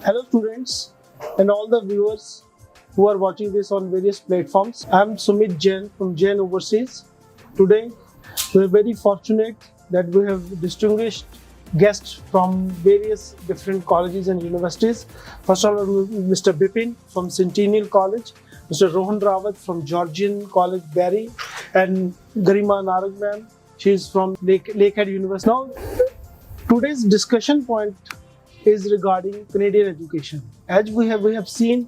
Hello students and all the viewers who are watching this on various platforms. I am Sumit Jain from Jain Overseas. Today we are very fortunate that we have distinguished guests from various different colleges and universities. First of all, Mr. Bipin from Centennial College, Mr. Rohan Rawat from Georgian College, Barry, and Garima Narag ma'am. She is from Lakehead University. Now, today's discussion point is regarding Canadian education. As we have seen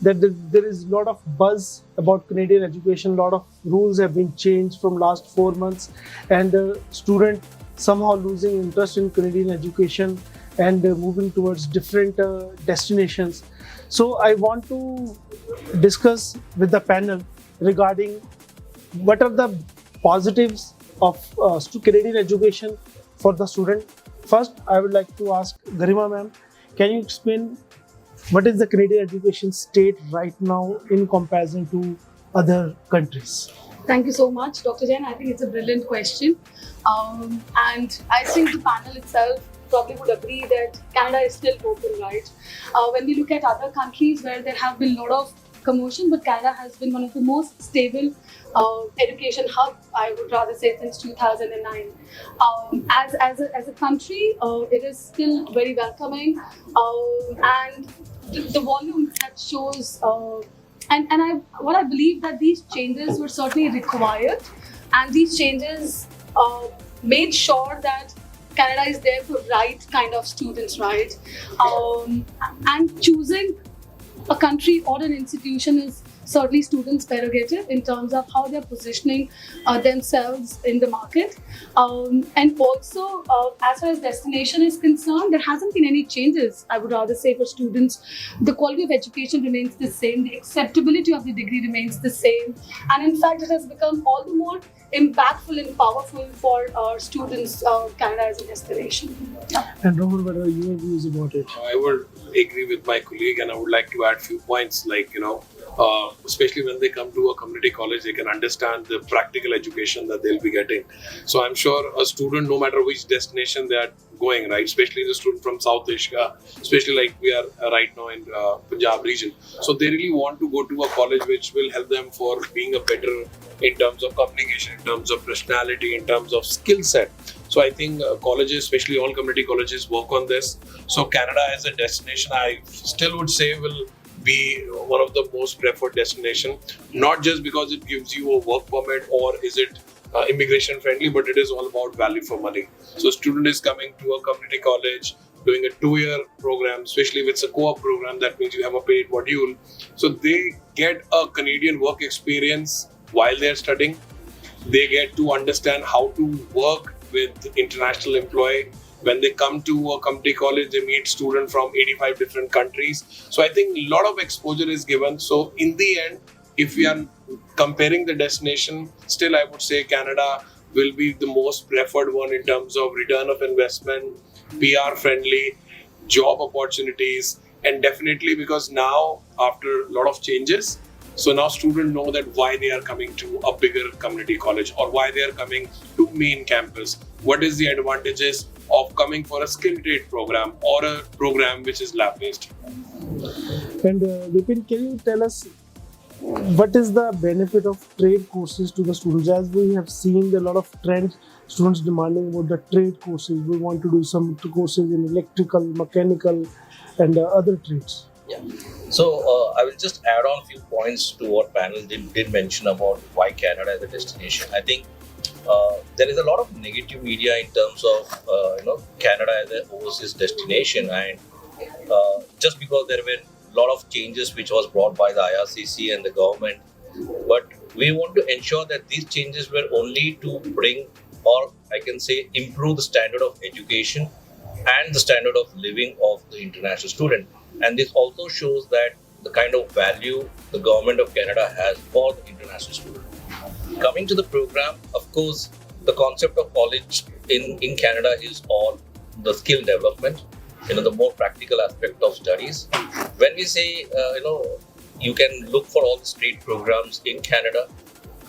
that there is a lot of buzz about Canadian education. A lot of rules have been changed from last 4 months, and the student somehow losing interest in Canadian education and moving towards different destinations. So I want to discuss with the panel regarding what are the positives of Canadian education for the student. First, I would like to ask Garima ma'am, can you explain what is the Canadian education state right now in comparison to other countries? Thank you so much, Dr. Jain. I think it's a brilliant question. And I think the panel itself probably would agree that Canada is still open, right? When we look at other countries where there have been a lot of commotion, but Canada has been one of the most stable education hub, I would rather say, since 2009. As a country, it is still very welcoming, and the volume that shows, what I believe that these changes were certainly required, and these changes made sure that Canada is there for right kind of students, right? And choosing a country or an institution is certainly students' prerogative in terms of how they're positioning themselves in the market. And also, as far as destination is concerned, there hasn't been any changes, I would rather say, for students. The quality of education remains the same, the acceptability of the degree remains the same, and in fact, it has become all the more impactful and powerful for our students, Canada as a destination. And Rohan, what are your views about it? I would agree with my colleague, and I would like to add few points, like, especially when they come to a community college, they can understand the practical education that they'll be getting. So I'm sure a student, no matter which destination they are going, right, especially the student from South Asia, especially like we are right now in Punjab region, so they really want to go to a college which will help them for being a better in terms of communication, in terms of personality, in terms of skill set. So I think colleges, especially all community colleges, work on this. So Canada as a destination, I still would say, will be one of the most preferred destination, not just because it gives you a work permit or is it immigration friendly, but it is all about value for money. So student is coming to a community college, doing a 2-year program, especially if it's a co-op program, that means you have a paid module. So they get a Canadian work experience while they're studying. They get to understand how to work with international employee. When they come to a community college, they meet students from 85 different countries. So I think a lot of exposure is given. So in the end, if we are comparing the destination, still I would say Canada will be the most preferred one in terms of return of investment, PR friendly, job opportunities, and definitely because now after a lot of changes, so now students know that why they are coming to a bigger community college or why they are coming to main campus. What is the advantages of coming for a skill trade program or a program which is lab based? And Vipin, can you tell us what is the benefit of trade courses to the students? As we have seen a lot of trends, students demanding about the trade courses. We want to do some courses in electrical, mechanical, and other trades. Yeah. So I will just add on a few points to what panel did mention about why Canada as a destination. I think there is a lot of negative media in terms of Canada as an overseas destination, and just because there were a lot of changes which was brought by the IRCC and the government, but we want to ensure that these changes were only to bring, or I can say, improve the standard of education and the standard of living of the international student. And this also shows that the kind of value the government of Canada has for the international student. Coming to the program, of course, the concept of college in Canada is all the skill development, the more practical aspect of studies. When we say, you can look for all the trade programs in Canada,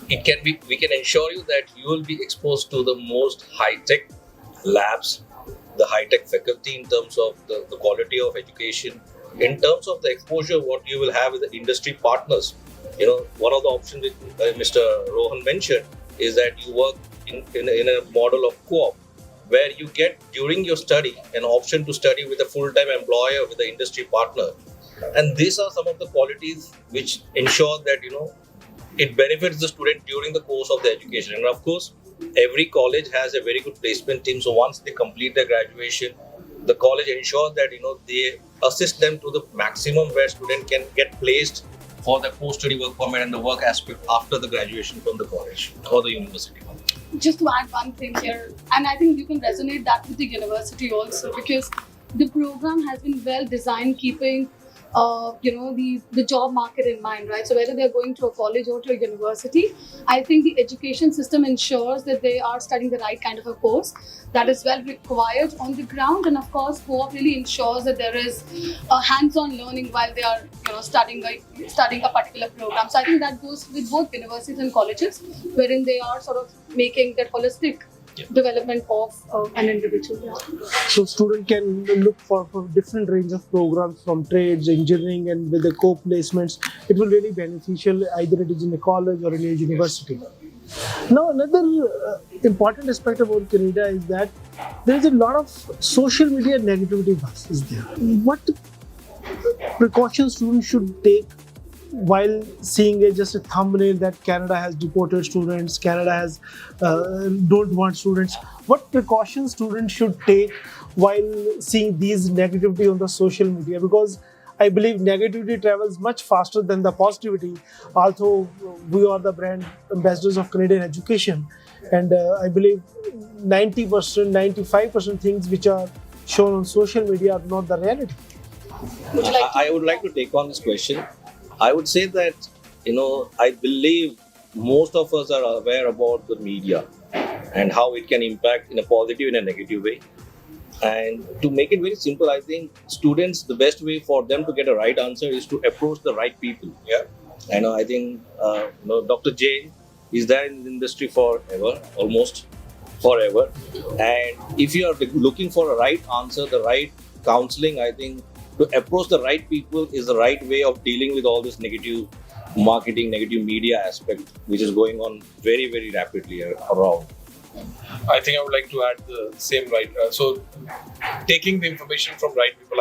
we can ensure you that you will be exposed to the most high-tech labs, the high-tech faculty in terms of the quality of education, In terms of the exposure, what you will have with the industry partners, one of the options that Mr. Rohan mentioned is that you work in a model of co-op, where you get during your study an option to study with a full-time employer, with the industry partner. And these are some of the qualities which ensure that it benefits the student during the course of the education. And of course, every college has a very good placement team. So once they complete their graduation, the college ensures that they assist them to the maximum where student can get placed for the post-study work permit and the work aspect after the graduation from the college or the university. Just to add one thing here, and I think you can resonate that with the university also, because the program has been well designed, keeping the job market in mind, right? So whether they're going to a college or to a university, I think the education system ensures that they are studying the right kind of a course that is well required on the ground, and of course co-op really ensures that there is a hands-on learning while they are studying a particular program. So I think that goes with both universities and colleges, wherein they are sort of making that holistic development of an individual. So student can look for different range of programs from trades, engineering, and with the co-placements, it will really beneficial either it is in a college or in a university. Now another important aspect about Canada is that there is a lot of social media negativity buzz is there. What precautions students should take while seeing just a thumbnail that Canada has deported students, Canada has don't want students? What precautions students should take while seeing these negativity on the social media? Because I believe negativity travels much faster than the positivity. Although we are the brand ambassadors of Canadian education, and I believe 90%, 95% things which are shown on social media are not the reality. I would like to take on this question. I would say that, I believe most of us are aware about the media and how it can impact in a positive and a negative way. And to make it very simple, I think students, the best way for them to get a right answer is to approach the right people. Yeah. I think, Dr. Jain is there in the industry forever, almost forever. And if you are looking for a right answer, the right counseling, I think to approach the right people is the right way of dealing with all this negative marketing, negative media aspect, which is going on very, very rapidly around. I think I would like to add the same, right? So taking the information from right people.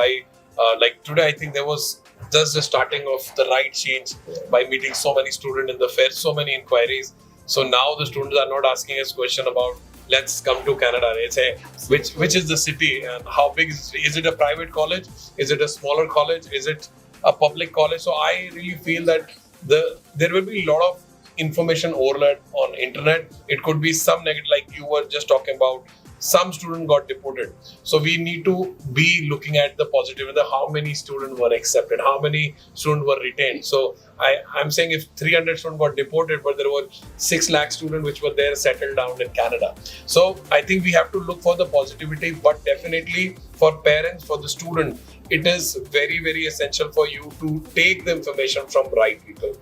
Like today, I think there was just the starting of the right change by meeting so many students in the fair, so many inquiries. So now the students are not asking us question about let's come to Canada. They say which is the city and how big is it a private college? Is it a smaller college? Is it a public college? So I really feel that there will be a lot of information overload on internet. It could be some negative, like you were just talking about. Some student got deported. So we need to be looking at the positive, how many students were accepted, how many students were retained. So I'm saying if 300 students got deported, but there were 6 lakh students which were there settled down in Canada. So I think we have to look for the positivity, but definitely for parents, for the student, it is very, very essential for you to take the information from right people.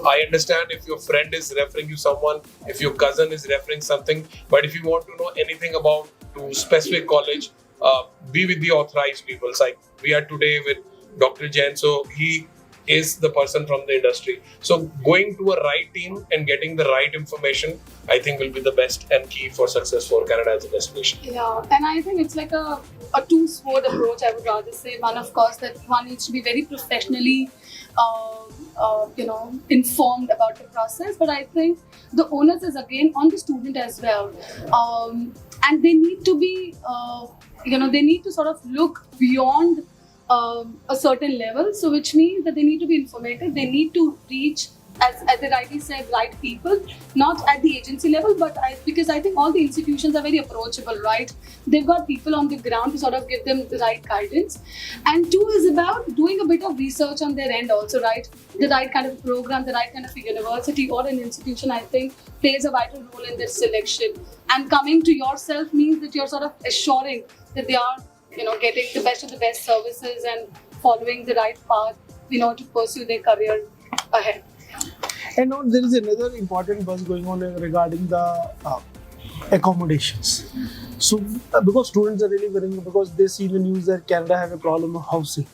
I understand if your friend is referring you someone, if your cousin is referring something, but if you want to know anything about to specific college, be with the authorized people. Like we are today with Dr. Jain, so he is the person from the industry. So going to a right team and getting the right information, I think will be the best and key for success for Canada as a destination. Yeah, and I think it's like a two-sword approach, I would rather say. One, of course, that one needs to be very professionally informed about the process, but I think the onus is again on the student as well. And they need to be, they need to sort of look beyond a certain level, so which means that they need to be informative, they need to reach, as they rightly said, right people, not at the agency level, but because I think all the institutions are very approachable, right? They've got people on the ground to sort of give them the right guidance. And 2 is about doing a bit of research on their end also, right? The right kind of program, the right kind of a university or an institution, I think, plays a vital role in their selection. And coming to yourself means that you're sort of assuring that they are getting the best of the best services and following the right path to pursue their career ahead. And now there is another important buzz going on regarding the accommodations. So because students are really worrying because they see the news that Canada have a problem of housing.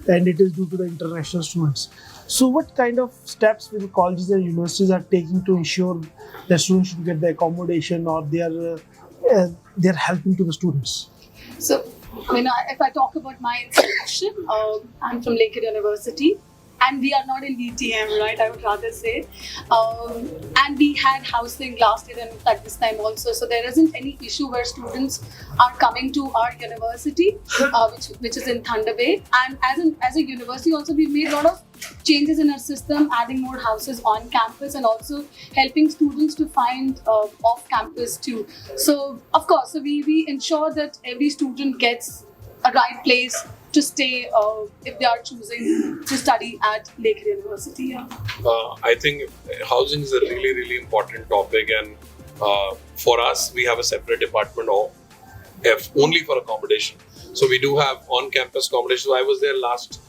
and it is due to the international students. So, what kind of steps will colleges and universities are taking to ensure that students should get the accommodation, or they are helping to the students? So, if I talk about my institution, I'm from Lakehead University, and we are not in DTM, right? I would rather say. And we had housing last year and at this time also. So there isn't any issue where students are coming to our university, which is in Thunder Bay. And as a university, also we've made a lot of changes in our system, adding more houses on campus and also helping students to find off campus too. So of course, so we ensure that every student gets a right place to stay if they are choosing to study at Lakehead University. Yeah. I think housing is a really, really important topic, and for us, we have a separate department only for accommodation. So we do have on-campus accommodation. So I was there last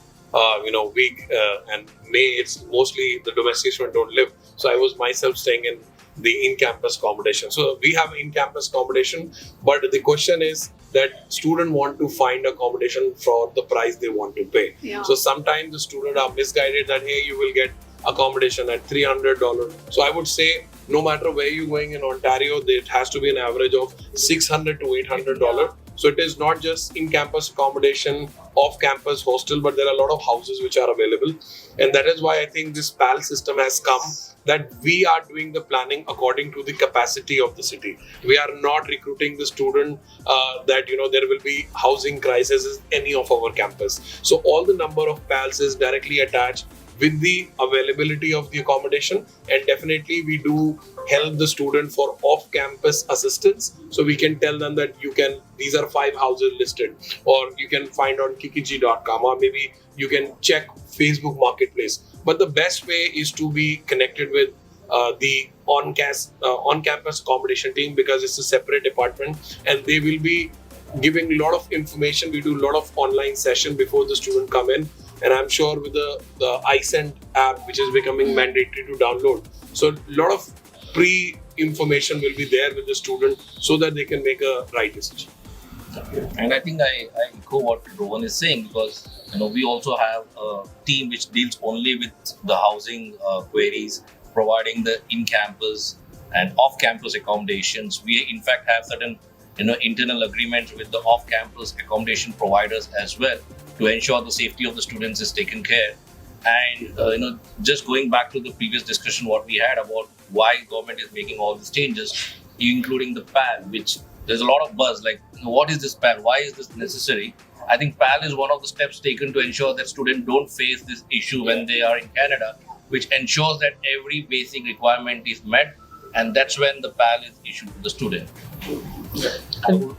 week, and May. It's mostly the domestic students don't live. So I was myself staying in the in-campus accommodation. So we have in-campus accommodation, but the question is that student want to find accommodation for the price they want to pay. Yeah. So sometimes the student are misguided that, hey, you will get accommodation at $300. So I would say no matter where you're going in Ontario, it has to be an average of $600 to $800. Yeah. So it is not just in-campus accommodation, off-campus hostel, but there are a lot of houses which are available. And that is why I think this PAL system has come, that we are doing the planning according to the capacity of the city. We are not recruiting the student that there will be housing crisis in any of our campus. So all the number of PALs is directly attached with the availability of the accommodation, and definitely we do help the student for off-campus assistance. So we can tell them that these are 5 houses listed, or you can find on kikiji.com, or maybe you can check Facebook Marketplace. But the best way is to be connected with the on-campus accommodation team, because it's a separate department and they will be giving a lot of information. We do a lot of online session before the student come in. And I'm sure with the iSend app, which is becoming mandatory to download, so a lot of pre-information will be there with the student so that they can make a right decision. And I think I echo what Rohan is saying, because we also have a team which deals only with the housing queries, providing the in-campus and off-campus accommodations. We in fact have certain internal agreements with the off-campus accommodation providers as well, to ensure the safety of the students is taken care. And just going back to the previous discussion what we had about why government is making all these changes, including the PAL, which there's a lot of buzz like, what is this PAL? Why is this necessary? I think PAL is one of the steps taken to ensure that students don't face this issue when they are in Canada, which ensures that every basic requirement is met, and that's when the PAL is issued to the student. I would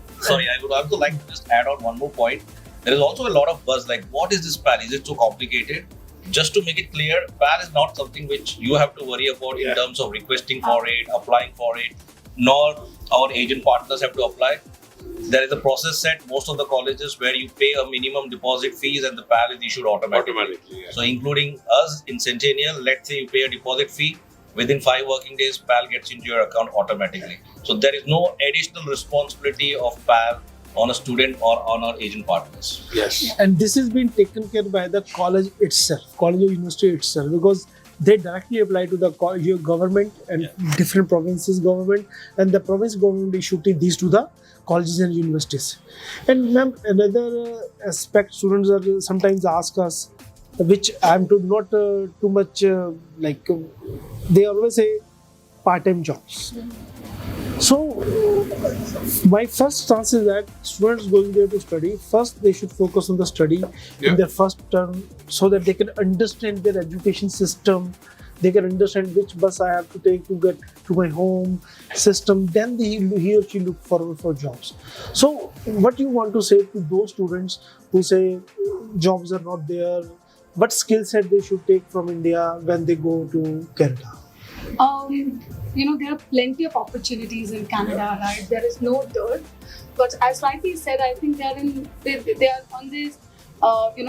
also like to just add on one more point. There is also a lot of buzz like, what is this PAL? Is it so complicated? Just to make it clear, PAL is not something which you have to worry about in terms of requesting for it, applying for it, nor our agent partners have to apply. There is a process set, most of the colleges, where you pay a minimum deposit fees and the PAL is issued automatically. So including us in Centennial, let's say you pay a deposit fee, within 5 working days, PAL gets into your account automatically. So there is no additional responsibility of PAL on a student or on our agent partners. Yes. And this is being taken care by the college itself, college or university itself, because they directly apply to the government and different provinces government, and the province government is shooting these to the colleges and universities. And ma'am, another aspect students are sometimes ask us, which I'm not too much they always say part-time jobs. So my first stance is that students going there to study, first they should focus on the study in their first term, so that they can understand their education system, they can understand which bus I have to take to get to my home system, then he or she look forward for jobs. So what you want to say to those students who say jobs are not there, what skill set they should take from India when they go to Canada? There are plenty of opportunities in Canada, right? There is no dirt. But as rightly said, I think they are on this,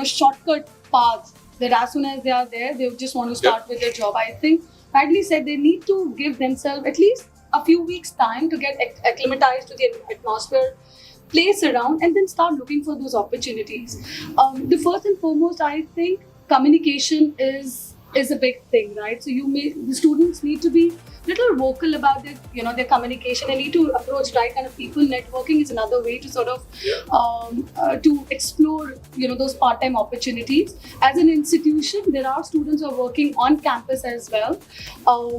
shortcut path, that as soon as they are there, they just want to start with their job. I think, rightly said, they need to give themselves at least a few weeks time to get acclimatized to the atmosphere, place around and then start looking for those opportunities. The first and foremost, I think communication is a big thing, right? So the students need to be little vocal about their communication. They need to approach right kind of people. Networking is another way to sort of to explore those part-time opportunities. As an institution, there are students who are working on campus as well.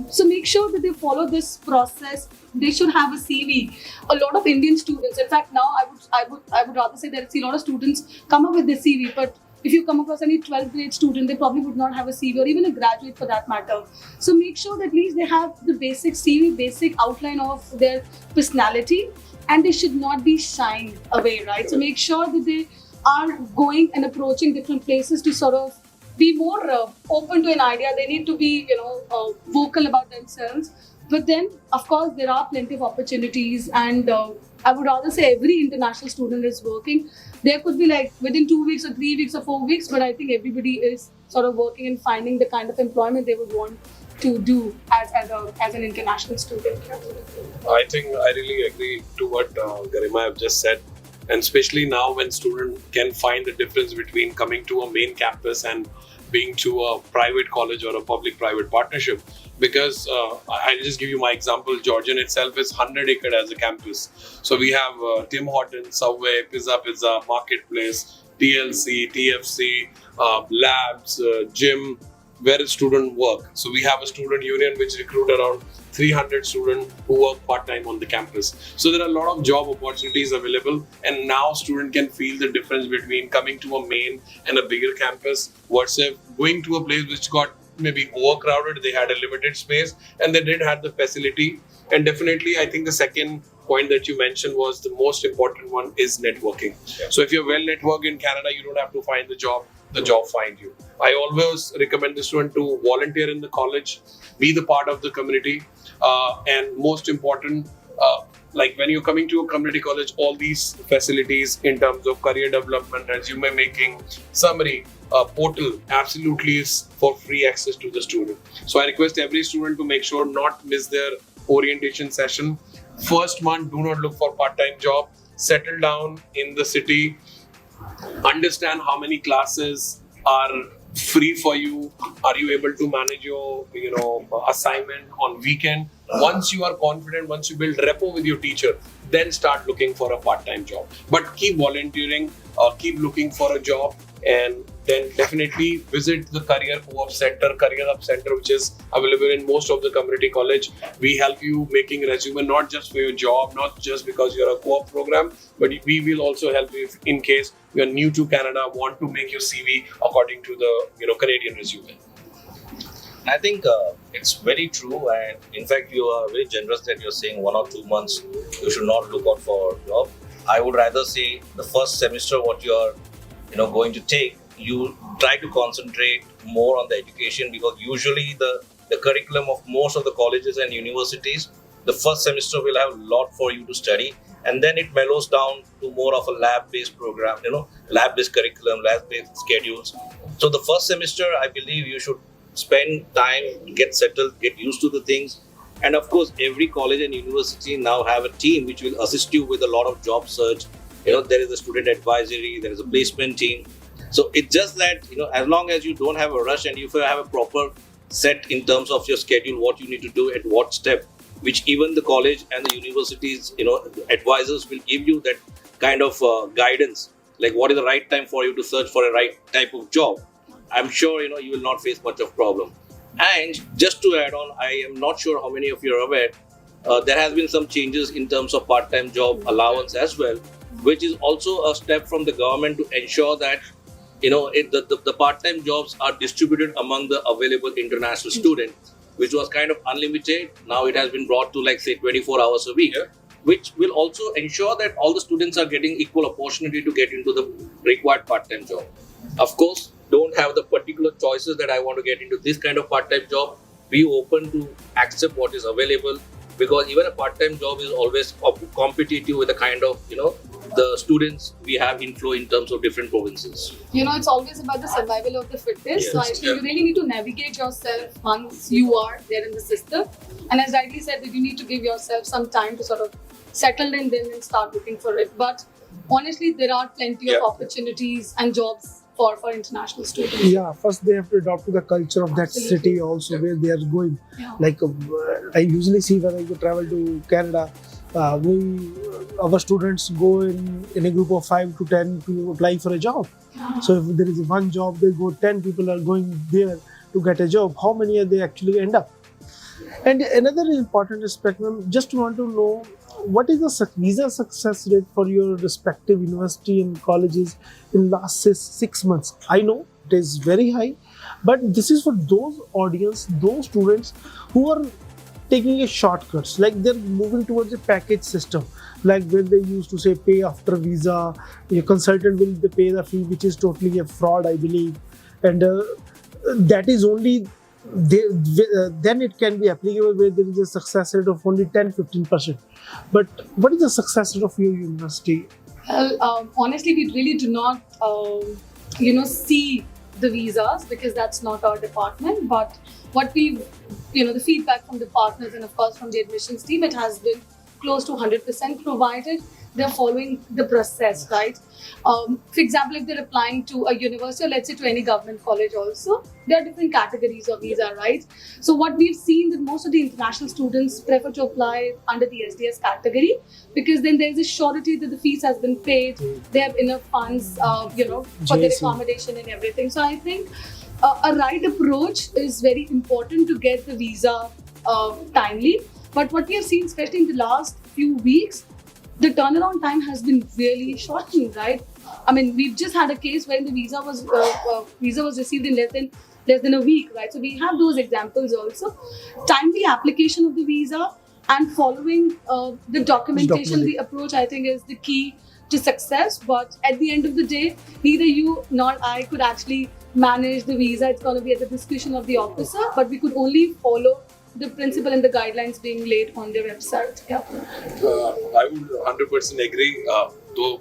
So make sure that they follow this process. They should have a CV. A lot of Indian students, in fact, now I would rather say that I see a lot of students come up with their CV, but if you come across any 12th grade student, they probably would not have a CV, or even a graduate for that matter. So make sure that at least they have the basic CV, basic outline of their personality, and they should not be shying away, right? So make sure that they are going and approaching different places to sort of be more open to an idea. They need to be, vocal about themselves. But then, of course, there are plenty of opportunities, and I would rather say every international student is working. There could be like within 2 weeks or 3 weeks or 4 weeks, but I think everybody is sort of working and finding the kind of employment they would want to do as an international student. I think I really agree to what Garima have just said, and especially now when student can find the difference between coming to a main campus and being to a private college or a public-private partnership. Because I'll just give you my example. Georgian itself is 100-acre as a campus. So we have Tim Hortons, Subway, Pizza, Marketplace, TLC, TFC, labs, gym, where students work. So we have a student union which recruit around 300 students who work part-time on the campus. So there are a lot of job opportunities available, and now student can feel the difference between coming to a main and a bigger campus versus going to a place which got maybe overcrowded. They had a limited space and they didn't have the facility. And definitely, I think the second point that you mentioned was the most important one is networking. Yeah. So if you're well networked in Canada, you don't have to find the job find you. I always recommend the student to volunteer in the college, be the part of the community, and most important, like when you're coming to a community college, all these facilities in terms of career development, resume making, summary, portal, absolutely is for free access to the student. So I request every student to make sure not miss their orientation session. First month, do not look for part-time job. Settle down in the city. Understand how many classes are free for you. Are you able to manage your assignment on weekend? Once you are confident, once you build rapport with your teacher, then start looking for a part-time job. But keep volunteering, keep looking for a job, and then definitely visit the Career Co-op Center, Career Hub Center, which is available in most of the community college. We help you making resume not just for your job, not just because you're a co-op program, but we will also help you if, in case you're new to Canada, want to make your CV according to the Canadian resume. I think it's very true, and in fact, you are very generous that you're saying 1 or 2 months you should not look out for a job. I would rather say the first semester, what you are going to take, you try to concentrate more on the education, because usually the curriculum of most of the colleges and universities, the first semester will have a lot for you to study, and then it mellows down to more of a lab-based program, lab-based curriculum, lab-based schedules. So the first semester, I believe you should spend time, get settled, get used to the things. And of course, every college and university now have a team which will assist you with a lot of job search. There is a student advisory, there is a placement team. So it's just that, as long as you don't have a rush and if you have a proper set in terms of your schedule, what you need to do at what step, which even the college and the universities, advisors will give you that kind of guidance, like what is the right time for you to search for a right type of job. I'm sure, you will not face much of problem. And just to add on, I am not sure how many of you are aware, there has been some changes in terms of part-time job allowance as well, which is also a step from the government to ensure that the part-time jobs are distributed among the available international students, which was kind of unlimited. Now it has been brought to 24 hours a week, which will also ensure that all the students are getting equal opportunity to get into the required part-time job. Of course, don't have the particular choices that I want to get into this kind of part-time job. Be open to accept what is available, because even a part-time job is always competitive with the kind of, the students we have inflow in terms of different provinces. It's always about the survival of the fittest. Yes. So I think you really need to navigate yourself once you are there in the system. And as rightly said, that you need to give yourself some time to sort of settle in then and start looking for it. But honestly, there are plenty of Yeah. opportunities and jobs for international students. Yeah, first they have to adopt to the culture of that Absolutely. city also where they are going. Yeah. Like I usually see when I go travel to Canada, our students go in a group of 5 to 10 to apply for a job. Yeah. So if there is one job, they go 10 people are going there to get a job. How many are they actually end up? And another important aspect, ma'am, just want to know what is the visa success rate for your respective university and colleges in last 6 months? I know it is very high, but this is for those audience, those students who are taking a shortcuts, like they're moving towards a package system, like where they used to say pay after visa, your consultant will pay the fee, which is totally a fraud, I believe, and that is only then it can be applicable where there is a success rate of only 10-15%. But what is the success rate of your university? Well, honestly, we really do not, see the visas because that's not our department. But what we, the feedback from the partners and of course from the admissions team, it has been close to 100% provided they're following the process, right? For example, if they're applying to a university or let's say to any government college also, there are different categories of visa, right? So what we've seen that most of the international students prefer to apply under the SDS category because then there's a surety that the fees has been paid, they have enough funds, for their JC. accommodation and everything. So I think a right approach is very important to get the visa timely. But what we have seen, especially in the last few weeks, the turnaround time has been really shortened, right? I mean, we've just had a case where the visa was received in less than a week, right? So we have those examples also. Timely application of the visa and following the documentation, the approach, I think, is the key to success. But at the end of the day, neither you nor I could actually manage the visa. It's going to be at the discretion of the officer, but we could only follow the principle and the guidelines being laid on their website. Yeah. I would 100% agree. Though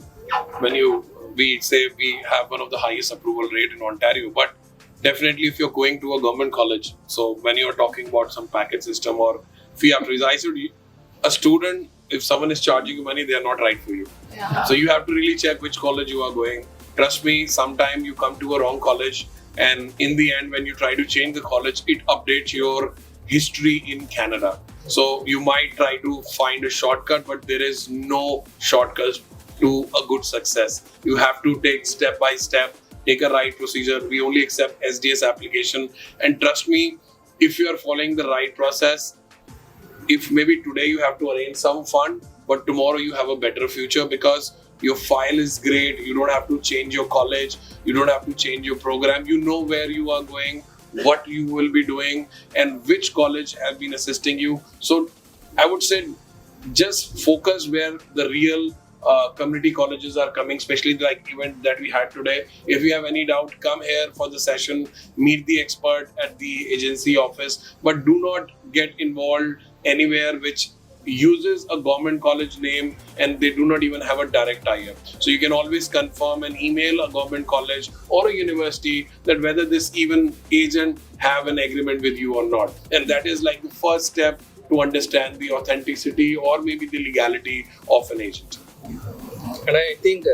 when we say we have one of the highest approval rate in Ontario, but definitely if you're going to a government college, so when you're talking about some package system or fee after visa, I said a student, if someone is charging you money, they are not right for you. Yeah. So you have to really check which college you are going. Trust me, sometime you come to a wrong college, and in the end, when you try to change the college, it updates your history in Canada. So you might try to find a shortcut, but there is no shortcut to a good success. You have to take step by step, take a right procedure. We only accept SDS application. And trust me, if you are following the right process, if maybe today you have to arrange some fund, but tomorrow you have a better future because your file is great. You don't have to change your college. You don't have to change your program. You know where you are going, what you will be doing, and which college have been assisting you. So I would say just focus where the real community colleges are coming, especially like event that we had today. If you have any doubt, come here for the session, meet the expert at the agency office, but do not get involved anywhere which uses a government college name and they do not even have a direct tie-up. So you can always confirm and email a government college or a university that whether this even agent have an agreement with you or not. And that is like the first step to understand the authenticity or maybe the legality of an agent. And I think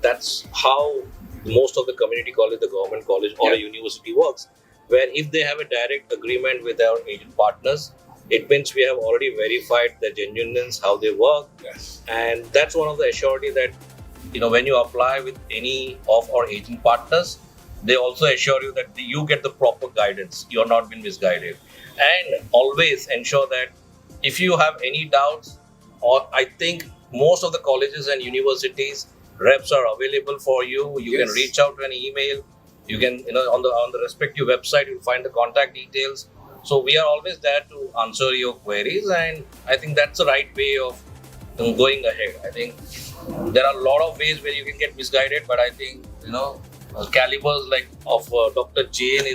that's how most of the community college, the government college or a university works, where if they have a direct agreement with our agent partners, it means we have already verified the genuineness, how they work. Yes. And that's one of the assurity that, when you apply with any of our agent partners, they also assure you that you get the proper guidance. You're not been misguided. And always ensure that if you have any doubts, or I think most of the colleges and universities, reps are available for you. You can reach out to an email. You can, on the respective website, you'll find the contact details. So we are always there to answer your queries, and I think that's the right way of going ahead. I think there are a lot of ways where you can get misguided, but I think calibers like of Dr. Jain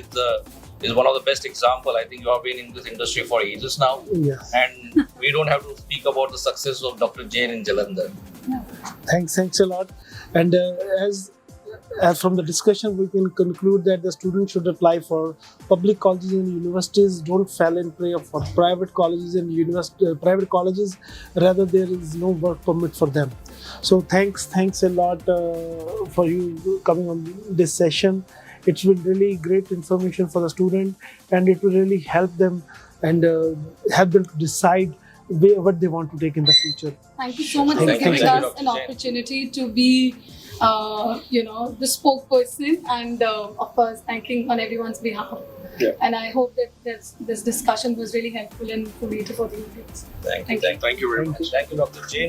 is one of the best example. I think you have been in this industry for ages now, and we don't have to speak about the success of Dr. Jain in Jalandhar. Thanks a lot. And as as from the discussion, we can conclude that the students should apply for public colleges and universities. Don't fall in prey for private colleges and private colleges. Rather, there is no work permit for them. So thanks a lot for you coming on this session. It's been really great information for the student, and it will really help them and help them to decide what they want to take in the future. Thank you so much Thank for you. giving Thank you, us Dr. an Jain. opportunity to be, the spokesperson, and of course, thanking on everyone's behalf. Yeah. And I hope that this discussion was really helpful and informative for the audience. Thank you. Thank you. Thank you very Thank much. Thank you, Dr. Jain.